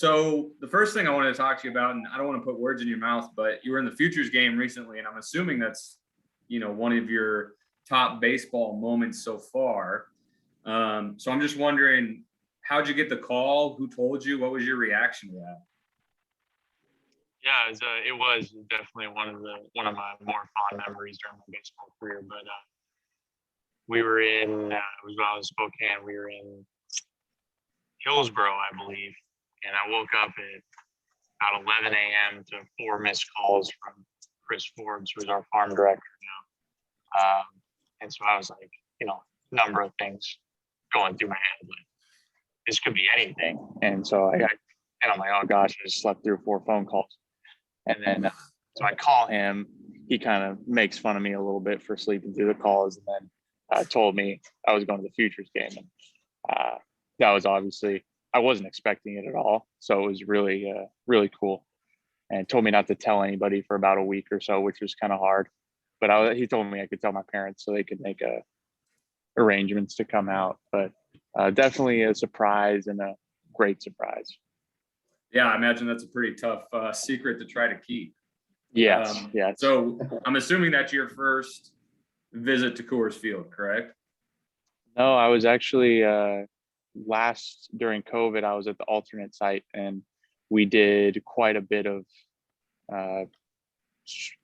So the first thing I wanted to talk to you about, and I don't want to put words in your mouth, but you were in the Futures game recently, and I'm assuming that's, one of your top baseball moments so far. So I'm just wondering, how'd you get the call? Who told you? What was your reaction to that? Yeah, it was definitely one of my more fond memories during my baseball career. But we were in it was when I was in Spokane. We were in Hillsboro, I believe, and I woke up at about 11 a.m. to 4 missed calls from Chris Forbes, who's our farm director now. And so I was like, number of things going through my head, like this could be anything. And so and I'm like, oh gosh, I just slept through 4 phone calls. And then, so I call him. He kind of makes fun of me a little bit for sleeping through the calls, and then told me I was going to the Futures game. And that was obviously, I wasn't expecting it at all. So it was really, really cool. And told me not to tell anybody for about a week or so, which was kind of hard. But he told me I could tell my parents so they could make arrangements to come out. But definitely a surprise, and a great surprise. Yeah, I imagine that's a pretty tough secret to try to keep. Yes, yes. So I'm assuming that's your first visit to Coors Field, correct? No, I was actually during COVID, I was at the alternate site, and we did quite a bit of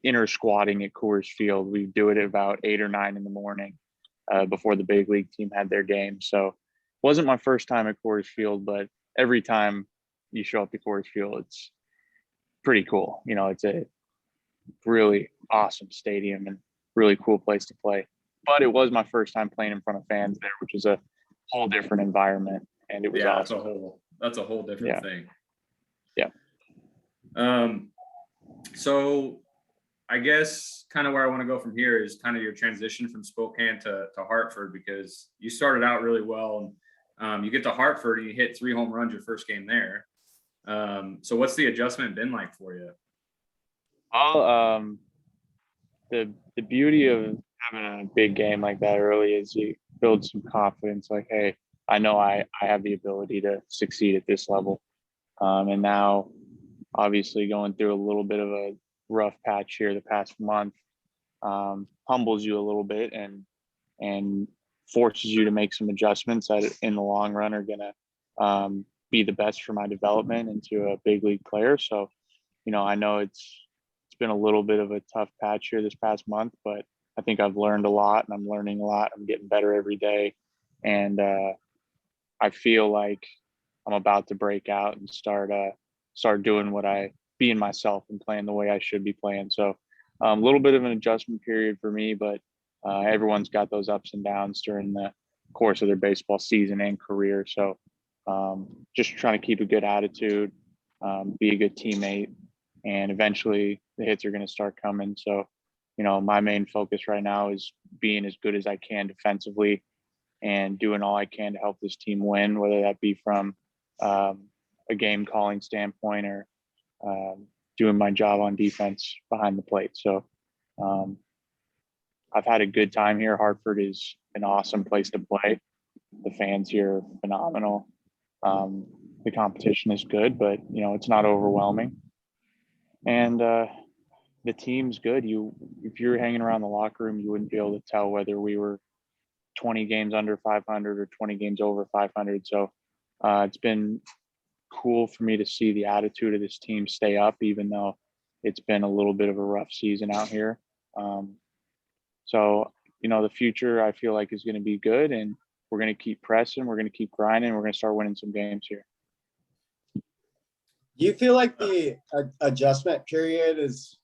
inner squatting at Coors Field. We do it at about 8 or 9 in the morning before the big league team had their game. So it wasn't my first time at Coors Field, but every time you show up to Coors Field, it's pretty cool. It's a really awesome stadium and really cool place to play. But it was my first time playing in front of fans there, which is a whole different environment. And it was awesome. That's a whole different thing. Yeah. So I guess kind of where I want to go from here is kind of your transition from Spokane to Hartford, because you started out really well, and you get to Hartford and you hit 3 home runs your first game there. So what's the adjustment been like for you? Well, the beauty of having a big game like that early is you build some confidence. Like, hey, I know I have the ability to succeed at this level. And now, obviously, going through a little bit of a rough patch here the past month humbles you a little bit and forces you to make some adjustments that in the long run are going to be the best for my development into a big league player. So, I know it's been a little bit of a tough patch here this past month, but I think I've learned a lot, and I'm learning a lot. I'm getting better every day. And I feel like I'm about to break out and start doing being myself and playing the way I should be playing. So a little bit of an adjustment period for me, but everyone's got those ups and downs during the course of their baseball season and career. So just trying to keep a good attitude, be a good teammate, and eventually the hits are going to start coming. So, my main focus right now is being as good as I can defensively and doing all I can to help this team win, whether that be from a game calling standpoint or doing my job on defense behind the plate. So I've had a good time here. Hartford is an awesome place to play. The fans here are phenomenal. The competition is good, but it's not overwhelming. And the team's good. If you're hanging around the locker room, you wouldn't be able to tell whether we were 20 games under 500 or 20 games over 500. So it's been cool for me to see the attitude of this team stay up, even though it's been a little bit of a rough season out here. So, the future I feel like is going to be good, and we're going to keep pressing. We're going to keep grinding. We're going to start winning some games here. Do you feel like the adjustment period is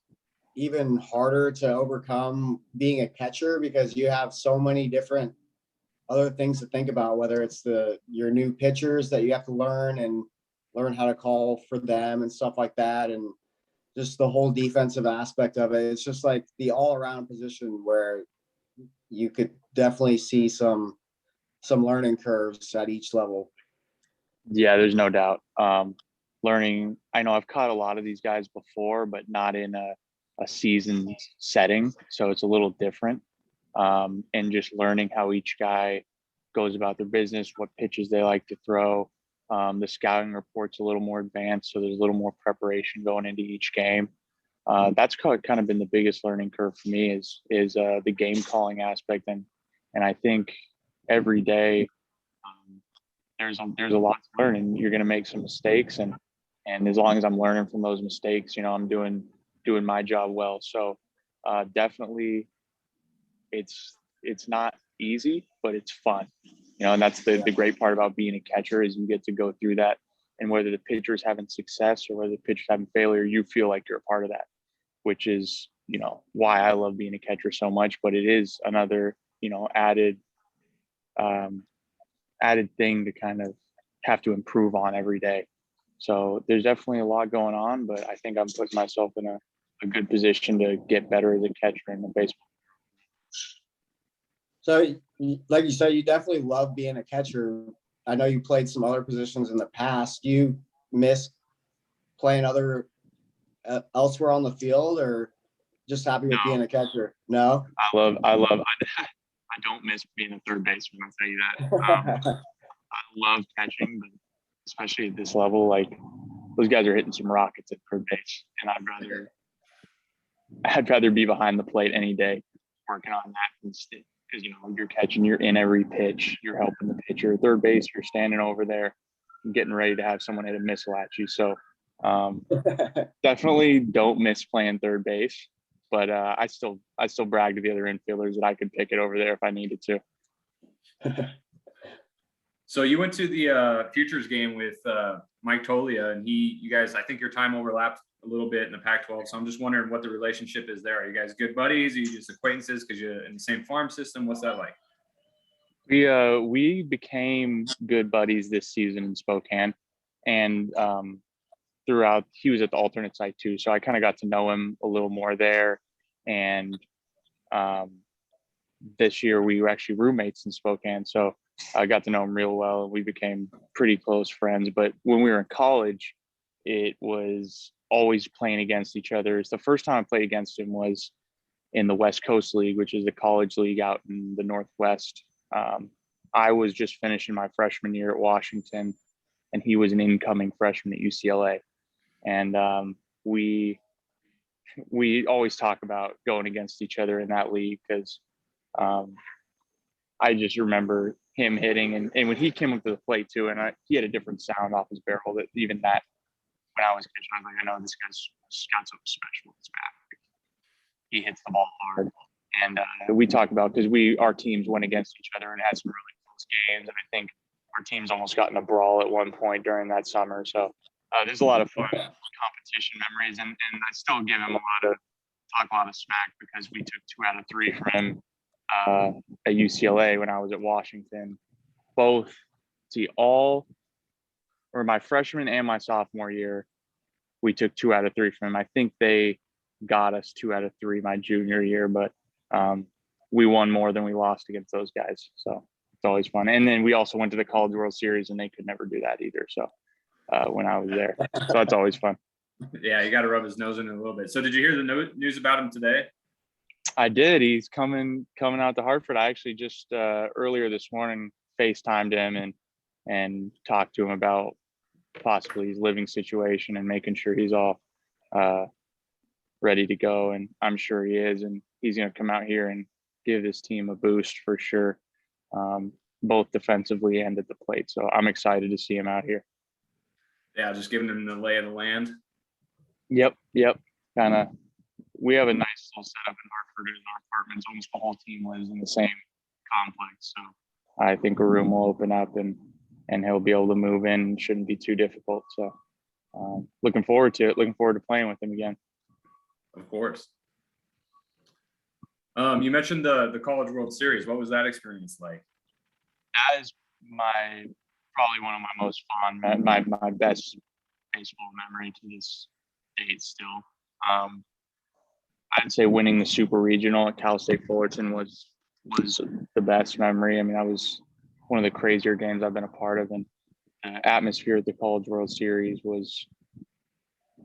even harder to overcome being a catcher, because you have so many different other things to think about, whether it's your new pitchers that you have to learn how to call for them and stuff like that, and just the whole defensive aspect of it. It's just like the all-around position where you could definitely see some learning curves at each level. Yeah, there's no doubt. Learning, I know I've caught a lot of these guys before, but not in a season setting. So it's a little different. And just learning how each guy goes about their business, what pitches they like to throw, The scouting report's a little more advanced, so there's a little more preparation going into each game. That's kind of been the biggest learning curve for me is the game calling aspect, and I think every day there's a lot to learn, and you're going to make some mistakes, and as long as I'm learning from those mistakes, I'm doing my job well. So definitely, it's not easy, but it's fun, and that's the great part about being a catcher is you get to go through that, and whether the pitcher is having success or whether the pitcher's having failure, you feel like you're a part of that, which is why I love being a catcher so much. But it is another um, added thing to kind of have to improve on every day. So there's definitely a lot going on, but I think I'm putting myself in a good position to get better as a catcher in the baseball. So, like you said, you definitely love being a catcher. I know you played some other positions in the past. Do you miss playing other elsewhere on the field, or just happy with being a catcher? No. I don't miss being a third baseman. I'll tell you that. I love catching, but especially at this level, like those guys are hitting some rockets at third base, and I'd rather be behind the plate any day working on that instead. Because you're catching, you're in every pitch, you're helping the pitcher. Third base, you're standing over there, getting ready to have someone hit a missile at you. So definitely don't miss playing third base. But I still brag to the other infielders that I could pick it over there if I needed to. So you went to the Futures game with Mike Tolia, and you guys, I think your time overlapped a little bit in the Pac-12. So I'm just wondering what the relationship is there. Are you guys good buddies? Are you just acquaintances because you're in the same farm system? What's that like? We became good buddies this season in Spokane, and throughout he was at the alternate site too, so I kind of got to know him a little more there. And this year we were actually roommates in Spokane, so I got to know him real well, and we became pretty close friends. But when we were in college, it was always playing against each other. The first time I played against him was in the West Coast League, which is the college league out in the Northwest. I was just finishing my freshman year at Washington, and he was an incoming freshman at UCLA. And we always talk about going against each other in that league because I just remember him hitting, and when he came up to the plate too, and he had a different sound off his barrel that even that when I was catching, I was like, I know this guy's got something special in his bat. He hits the ball hard. And we talk about, because our teams went against each other and had some really close games. And I think our team's almost got in a brawl at one point during that summer. So there's a lot of fun competition memories. And I still give him talk a lot of smack because we took 2 out of 3 from him at UCLA when I was at Washington. Both, my freshman and my sophomore year, we took 2 out of 3 from him. I think they got us 2 out of 3 my junior year, but we won more than we lost against those guys. So it's always fun. And then we also went to the College World Series, and they could never do that either. So when I was there, so it's always fun. Yeah, you got to rub his nose in it a little bit. So did you hear the news about him today? I did. He's coming out to Hartford. I actually just earlier this morning FaceTimed him and talked to him about possibly his living situation and making sure he's all ready to go. And I'm sure he is. And he's going to come out here and give this team a boost for sure, both defensively and at the plate. So I'm excited to see him out here. Yeah, just giving him the lay of the land. Yep. Kind of. We have a nice little setup in Hartford. In our apartments, almost the whole team lives in the same complex. So I think a room will open up and he'll be able to move in. It shouldn't be too difficult. So looking forward to it. Looking forward to playing with him again. Of course. You mentioned the College World Series. What was that experience like? That is probably one of my most fond, my best baseball memory to this date still. I'd say winning the Super Regional at Cal State Fullerton was the best memory. I mean, that was one of the crazier games I've been a part of, and the atmosphere at the College World Series was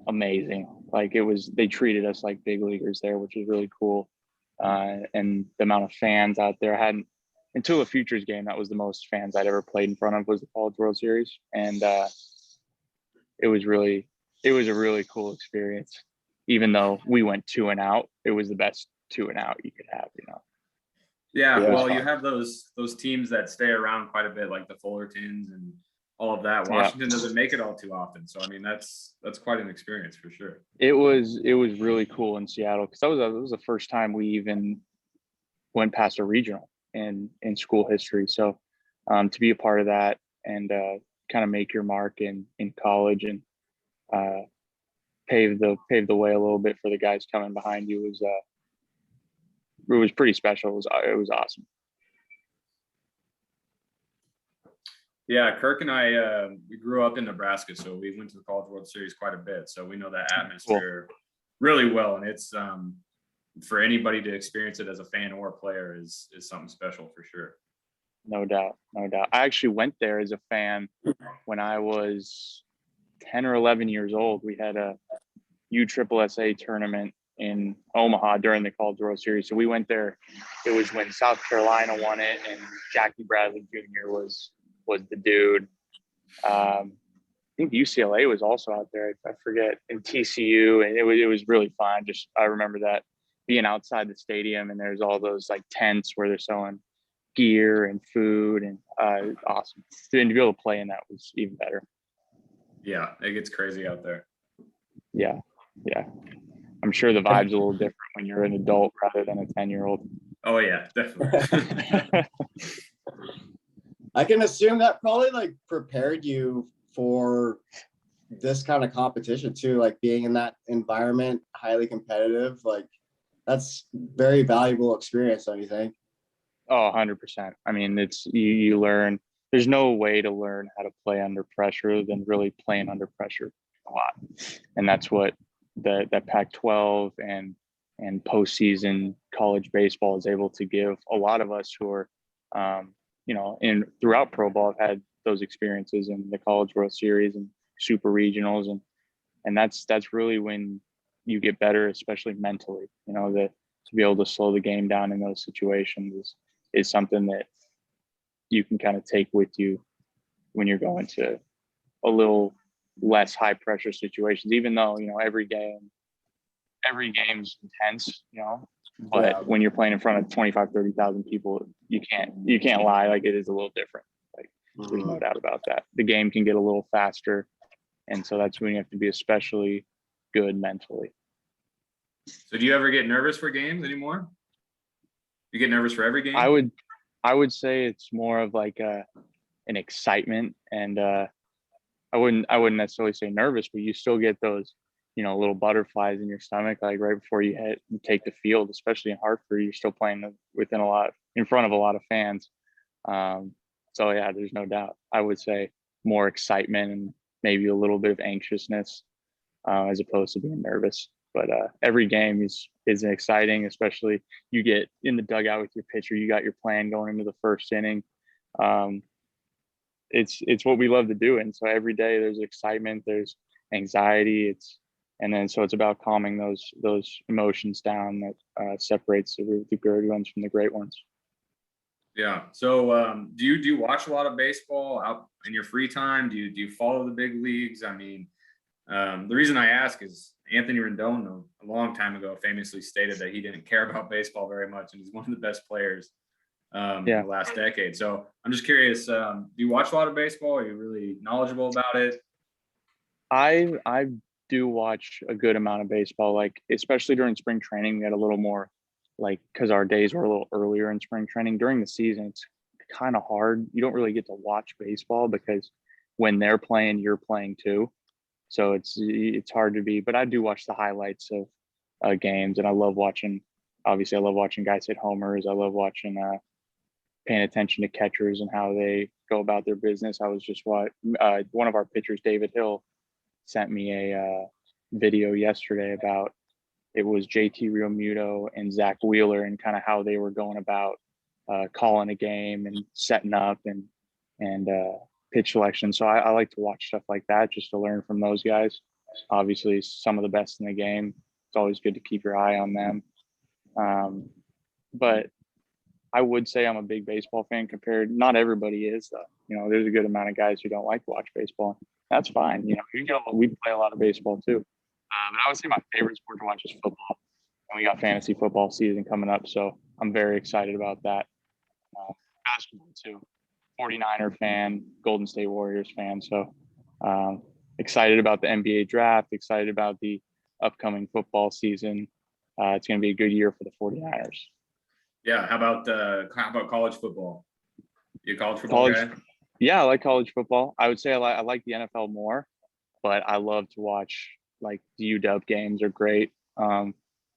amazing. Like they treated us like big leaguers there, which was really cool. And the amount of fans out there, I hadn't until a futures game, that was the most fans I'd ever played in front of, was the College World Series. And it was a really cool experience. Even though we went 2 and out, it was the best 2 and out you could have, you know. Yeah, Yeah. well, you have those teams that stay around quite a bit, like the Fullertons and all of that. Washington doesn't make it all too often, so I mean that's quite an experience for sure. It was really cool in Seattle, because that was the first time we even went past a regional in school history. So to be a part of that and kind of make your mark in college and pave the way a little bit for the guys coming behind you was pretty special. It was awesome. Yeah, Kirk and I we grew up in Nebraska, so we went to the College World Series quite a bit. So we know that atmosphere really well, and it's for anybody to experience it as a fan or player is something special for sure. No doubt. I actually went there as a fan when I was 10 or 11 years old. We had a USSSA tournament in Omaha during the College World Series. So we went there. It was when South Carolina won it, and Jackie Bradley Jr. was the dude. I think UCLA was also out there. I forget, and TCU, and it was really fun. Just I remember that being outside the stadium, and there's all those like tents where they're selling gear and food, and awesome. And to be able to play in that was even better. Yeah, it gets crazy out there. Yeah. I'm sure the vibe's a little different when you're an adult rather than a 10-year-old. Oh yeah, definitely. I can assume that probably like prepared you for this kind of competition too, like being in that environment, highly competitive. Like that's very valuable experience, don't you think? Oh, 100%. I mean, it's you learn. There's no way to learn how to play under pressure than really playing under pressure a lot, and that's what that Pac-12 and postseason college baseball is able to give a lot of us who are, in throughout pro ball have had those experiences in the College World Series and super regionals, and that's really when you get better, especially mentally. You know, that to be able to slow the game down in those situations is something that you can kind of take with you when you're going to a little less high pressure situations, even though, every game's intense, but when you're playing in front of 25, 30,000 people, you can't lie. Like, it is a little different. Like, there's no doubt about that. The game can get a little faster. And so that's when you have to be especially good mentally. So do you ever get nervous for games anymore? You get nervous for every game? I would say it's more of like an excitement, and I wouldn't necessarily say nervous, but you still get those, little butterflies in your stomach, like right before you take the field, especially in Hartford. You're still playing in front of a lot of fans. So yeah, there's no doubt. I would say more excitement and maybe a little bit of anxiousness as opposed to being nervous. But every game is exciting, especially you get in the dugout with your pitcher. You got your plan going into the first inning. It's what we love to do, and so every day there's excitement, there's anxiety. It's about calming those emotions down that separates the good ones from the great ones. Yeah. So do you watch a lot of baseball out in your free time? Do you follow the big leagues? I mean, the reason I ask is Anthony Rendon a long time ago famously stated that he didn't care about baseball very much, and he's one of the best players in the last decade. So I'm just curious, do you watch a lot of baseball? Are you really knowledgeable about it? I do watch a good amount of baseball, like especially during spring training. We had a little more, like, because our days were a little earlier in spring training. During the season, it's kind of hard. You don't really get to watch baseball because when they're playing, you're playing too. So it's hard to be, but I do watch the highlights of games, and I love watching. Obviously, I love watching guys hit homers. I love watching, paying attention to catchers and how they go about their business. I was just one of our pitchers, David Hill, sent me a video yesterday about, it was JT Realmuto and Zach Wheeler and kind of how they were going about calling a game and setting up and pitch selection. So I like to watch stuff like that just to learn from those guys. Obviously, some of the best in the game. It's always good to keep your eye on them. But I would say I'm a big baseball fan compared. Not everybody is though. You know, there's a good amount of guys who don't like to watch baseball. That's fine. You know, we play a lot of baseball too. But I would say my favorite sport to watch is football. And we got fantasy football season coming up, so I'm very excited about that. Basketball too. 49er fan, Golden State Warriors fan. So excited about the NBA draft, excited about the upcoming football season. It's going to be a good year for the 49ers. Yeah. How about college football? You a college football guy? Yeah, I like college football. I would say I like the NFL more, but I love to watch like the UW games are great.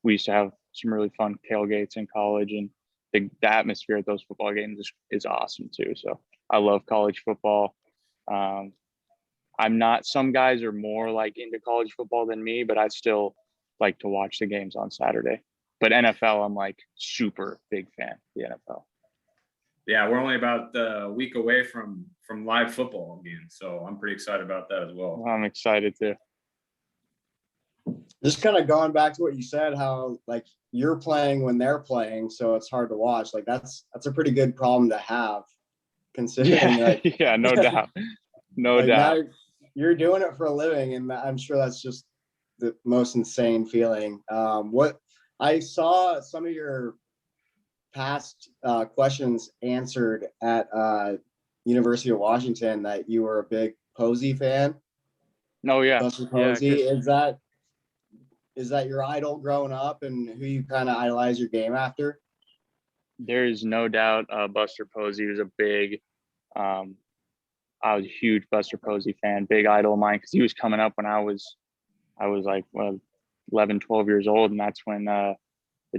We used to have some really fun tailgates in college, and the atmosphere at those football games is awesome too. So I love college football. Some guys are more like into college football than me, but I still like to watch the games on Saturday. But NFL, I'm like super big fan of the NFL. Yeah, we're only about a week away from live football again, so I'm pretty excited about that as well. I'm excited too. Just kind of going back to what you said, how like you're playing when they're playing, so it's hard to watch. Like that's a pretty good problem to have, considering like yeah, no doubt, no like doubt. now you're doing it for a living, and I'm sure that's just the most insane feeling. What I saw some of your past questions answered at University of Washington that you were a big Posey fan. Oh yeah, Buster Posey. Is that your idol growing up, and who you kind of idolize your game after? There's no doubt. Buster Posey was a big. I was a huge Buster Posey fan, big idol of mine, because he was coming up when I was like 11, 12 years old, and that's when the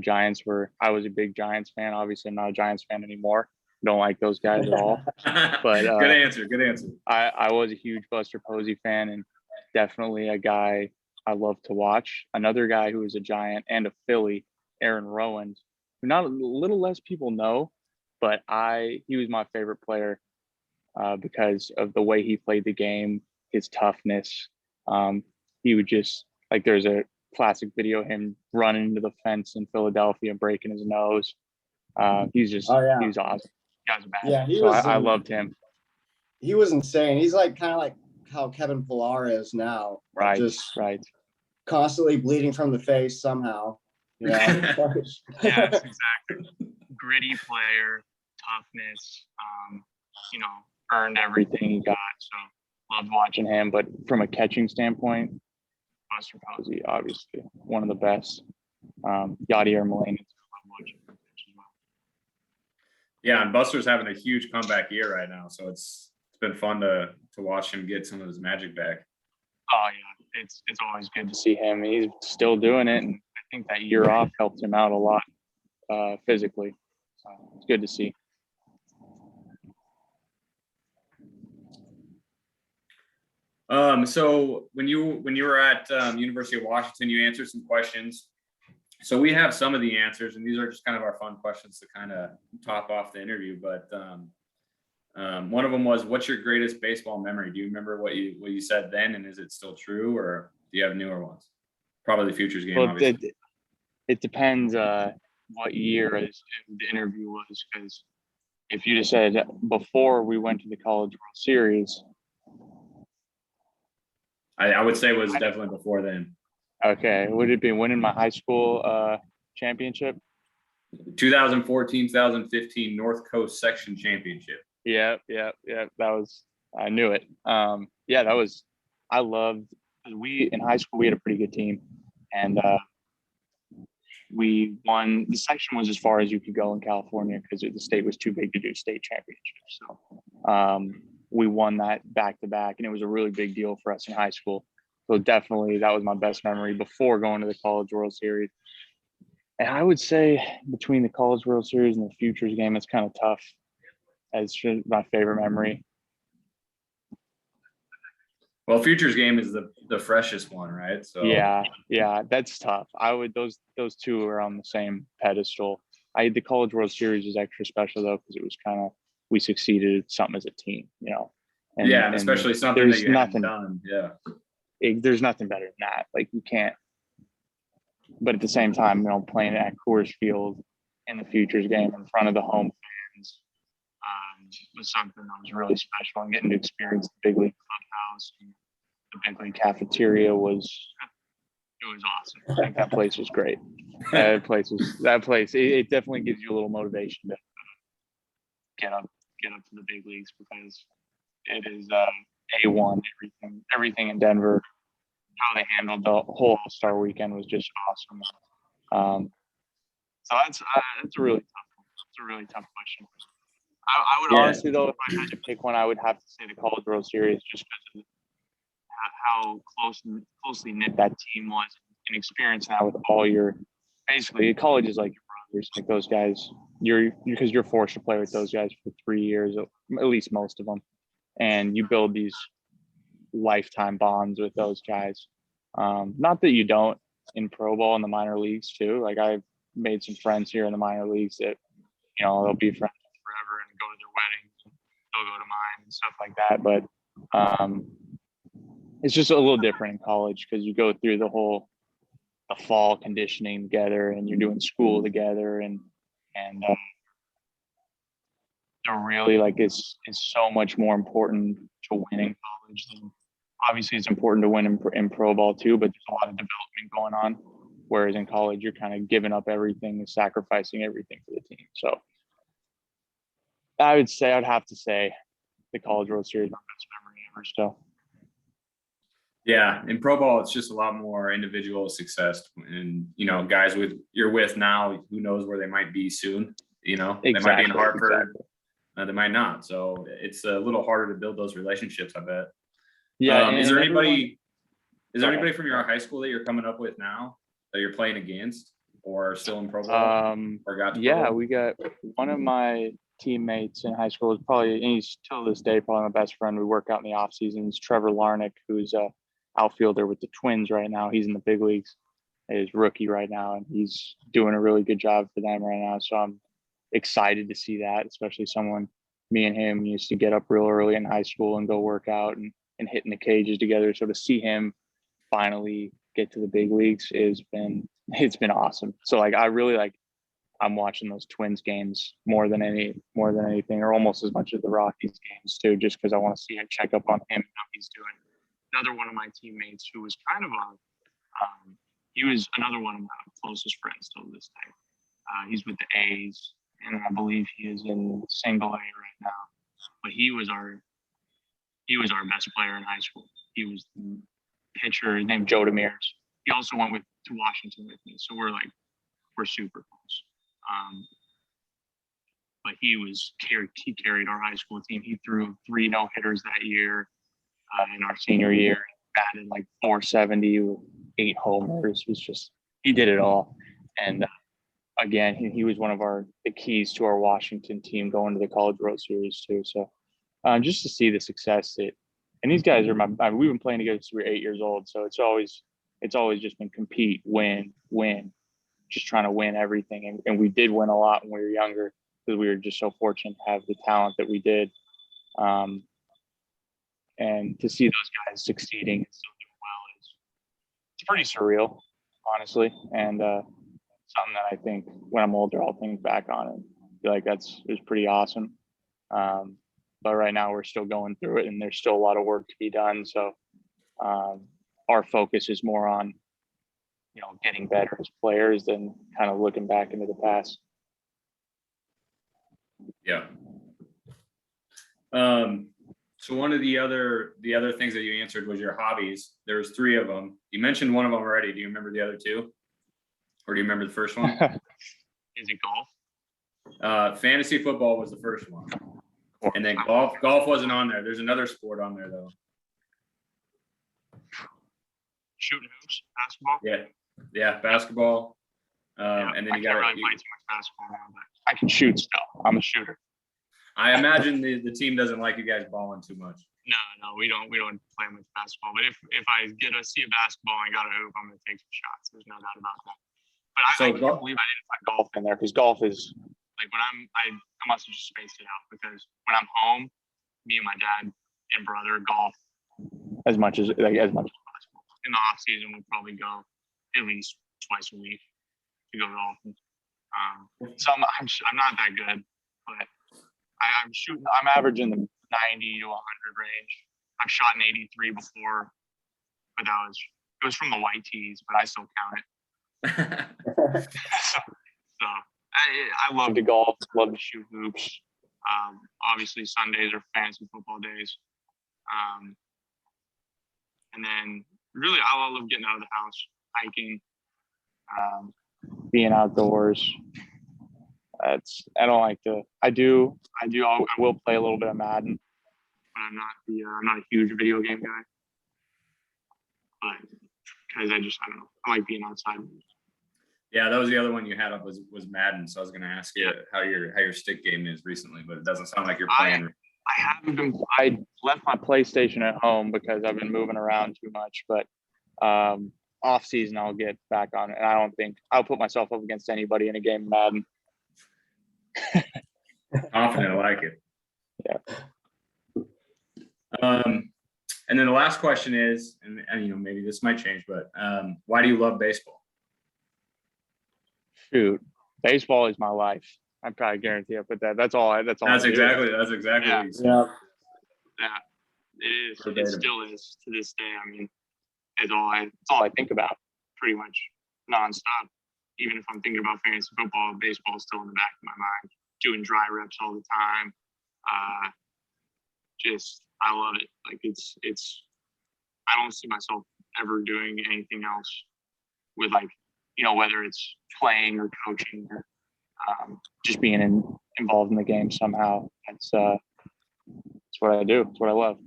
Giants were. I was a big Giants fan. Obviously, I'm not a Giants fan anymore. Don't like those guys at all. But good answer. I was a huge Buster Posey fan, and definitely a guy I love to watch. Another guy who was a Giant and a Philly, Aaron Rowand, who not a little less people know, but he was my favorite player because of the way he played the game, his toughness. He would just like there's a classic video of him running into the fence in Philadelphia and breaking his nose. He's awesome. He was bad. Yeah, I loved him. He was insane. He's like kind of like how Kevin Pillar is now. Right. Constantly bleeding from the face somehow. Yeah. Yeah, exactly. Gritty player, toughness. Earned everything he got. So loved watching him. But from a catching standpoint, Buster Posey, obviously one of the best. Yadier Molina. Yeah, and Buster's having a huge comeback year right now, so it's been fun to watch him get some of his magic back. Oh yeah, it's always good to see him. He's still doing it, and I think that year off helped him out a lot physically. So it's good to see. So when you were at University of Washington, you answered some questions. So we have some of the answers, and these are just kind of our fun questions to kind of top off the interview. But one of them was, "What's your greatest baseball memory?" Do you remember what you said then, and is it still true, or do you have newer ones? Probably the Futures game. Well, obviously. It depends what year the interview was, because if you just said before we went to the College World Series, I would say it was definitely before then. Okay. Would it be winning my high school championship? 2014, 2015 North Coast Section Championship. Yeah. That was, I knew it. That was, I loved, in high school, we had a pretty good team, and we won. The section was as far as you could go in California because the state was too big to do state championships. So we won that back to back, and it was a really big deal for us in high school. So definitely that was my best memory before going to the College World Series. And I would say between the College World Series and the Futures game, it's kind of tough. It's my favorite memory. Well, Futures game is the freshest one, right? So yeah, that's tough. Those two are on the same pedestal. The College World Series was extra special though, because it was kind of, we succeeded at something as a team, And especially something that you haven't done. Yeah. There's nothing better than that. Like you can't, but at the same time, playing at Coors Field in the Futures game in front of the home fans was something that was really special. And getting to experience the big league clubhouse and the big league cafeteria was awesome. I think that place was great. It definitely gives you a little motivation to get up to the big leagues, because it is A1. Everything in Denver, how they handled the whole All-Star weekend was just awesome. So that's a really tough one. It's a really tough question. I would honestly, though, if I had to pick one, I would have to say the College World Series, just because of how closely knit that team was, and experiencing that with all your, basically, college is like your brothers, like those guys. Because you're forced to play with those guys for 3 years, at least most of them, and you build these lifetime bonds with those guys. Not that you don't in pro ball in the minor leagues too. Like, I've made some friends here in the minor leagues that, they'll be friends forever and go to their weddings, they'll go to mine and stuff like that. But it's just a little different in college, because you go through the fall conditioning together, and you're doing school together, and they're really, like, it's so much more important to win in college than, obviously it's important to win in pro ball too, but there's a lot of development going on. Whereas in college, you're kind of giving up everything and sacrificing everything for the team. So I'd have to say the College World Series, my best memory ever still. Yeah, in pro ball, it's just a lot more individual success, and guys you're with now, who knows where they might be soon. They might be in Hartford, they might not. So it's a little harder to build those relationships, I bet. Yeah. Is there anybody from your high school that you're coming up with now that you're playing against, or still in pro ball? We got one of my teammates in high school, and he's till this day probably my best friend. We work out in the off seasons. Trevor Larnick, who's a outfielder with the Twins right now. He's in the big leagues. He's rookie right now, and he's doing a really good job for them right now. So I'm excited to see that, especially me and him used to get up real early in high school and go work out and hit in the cages together. So to see him finally get to the big leagues it's been awesome. So I'm watching those Twins games more than anything, or almost as much as the Rockies games too, just because I want to see and check up on him and how he's doing. Another one of my teammates who was kind of he was another one of my closest friends till this day. He's with the A's, and I believe he is in single A right now. But he was our best player in high school. He was the pitcher named Joe Demers. He also went to Washington with me, so we're super close. But he carried our high school team. He threw 3 no-hitters that year in our senior year. Batted like 470 with 8 homers. He did it all. And again, he was one of the keys to our Washington team going to the College World Series too. So just to see the success and these guys we've been playing together since we were 8 years old. So it's always just been compete, win, just trying to win everything. And we did win a lot when we were younger, because we were just so fortunate to have the talent that we did. And to see those guys succeeding and still doing well it's pretty surreal, honestly. And something that I think when I'm older, I'll think back on and be like, it was pretty awesome. But right now we're still going through it, and there's still a lot of work to be done. So our focus is more on, getting better as players than kind of looking back into the past. Yeah. So one of the other things that you answered was your hobbies. There's 3 of them. You mentioned one of them already. Do you remember the other 2? Or do you remember the first one? Is it golf? Fantasy football was the first one. And then golf wasn't on there. There's another sport on there though. Shooting hoops, basketball. Yeah, basketball. And then you got really play too much basketball now, but I can shoot still. I'm a shooter. I imagine the team doesn't like you guys balling too much. No, we don't play much basketball. But if I see a basketball and got a hoop, I'm gonna take some shots. There's no doubt about that. But I can't believe I didn't put golf in there, because golf is like when I must have just spaced it out, because when I'm home, me and my dad and brother golf as much as possible. In the off season, we'll probably go at least twice a week to go golfing. I'm not that good, but I'm averaging the 90 to 100 range. I've shot an 83 before, but it was from the white tees, but I still count it. So I love to golf, love to shoot hoops. Obviously Sundays are fantasy football days. And then really I love getting out of the house, hiking, being outdoors. I will play a little bit of Madden, but I'm not a huge video game guy. But because I don't know, I like being outside. Yeah, that was the other one you had up was Madden. So I was going to ask you how your stick game is recently, but it doesn't sound like you're playing. I left my PlayStation at home because I've been moving around too much, but off season I'll get back on it. And I don't think I'll put myself up against anybody in a game of Madden. Confident, I like it. Yeah. And then the last question is, and maybe this might change, but why do you love baseball? Shoot, baseball is my life. I probably guarantee I put that. That's all. That's exactly. Yeah. What you said. Yeah, it is. It still is to this day. I mean, it's all I think about pretty much nonstop. Even if I'm thinking about fantasy football, baseball is still in the back of my mind. Doing dry reps all the time. I love it. Like it's. I don't see myself ever doing anything else with whether it's playing or coaching or just being involved in the game somehow. It's what I do. It's what I love.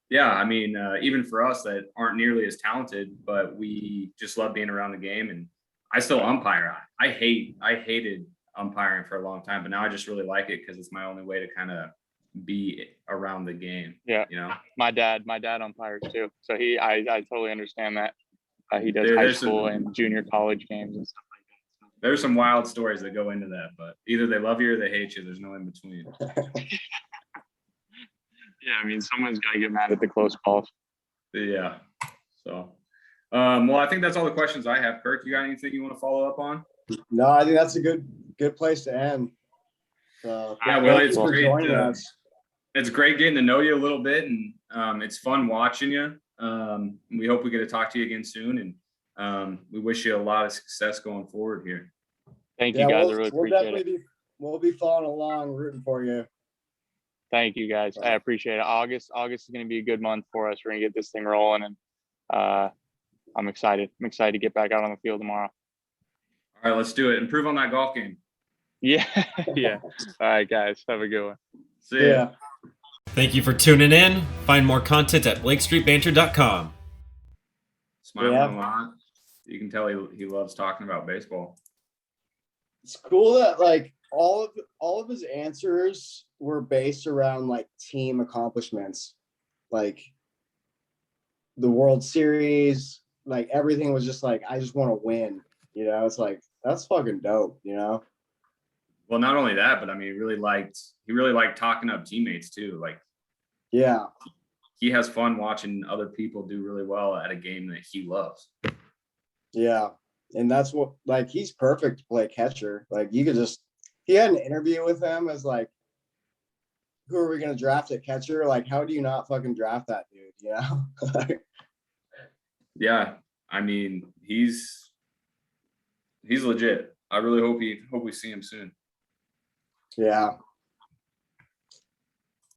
Yeah, I mean, even for us that aren't nearly as talented, but we just love being around the game. And I still umpire. I hated umpiring for a long time, but now I just really like it because it's my only way to kind of be around the game. Yeah, my dad umpires too, so I totally understand that. He does high school and junior college games and stuff like that. So. There's some wild stories that go into that, but either they love you or they hate you. There's no in between. Yeah, I mean, someone's got to get mad at the close calls. Yeah. So, well, I think that's all the questions I have. Kirk, you got anything you want to follow up on? No, I think that's a good place to end. So, yeah, well, it's for great. joining us. It's great getting to know you a little bit, and it's fun watching you. We hope we get to talk to you again soon, and we wish you a lot of success going forward here. Thank you, guys. I really appreciate it. We'll be following along, rooting for you. Thank you, guys. I appreciate it. August is going to be a good month for us. We're going to get this thing rolling, and I'm excited. I'm excited to get back out on the field tomorrow. All right, let's do it. Improve on that golf game. Yeah. Yeah. All right, guys. Have a good one. See ya. Thank you for tuning in. Find more content at BlakeStreetBanter.com. Smiling a lot. You can tell he loves talking about baseball. It's cool that all of his answers were based around team accomplishments, like the World Series, everything was just I just want to win. It's that's fucking dope. Well, not only that, but I mean, he really liked talking up teammates too. Yeah, he has fun watching other people do really well at a game that he loves. Yeah, and that's what he's perfect to play catcher. He had an interview with him as who are we gonna draft at catcher? How do you not fucking draft that dude? Yeah, I mean, he's legit. I really hope we see him soon. Yeah,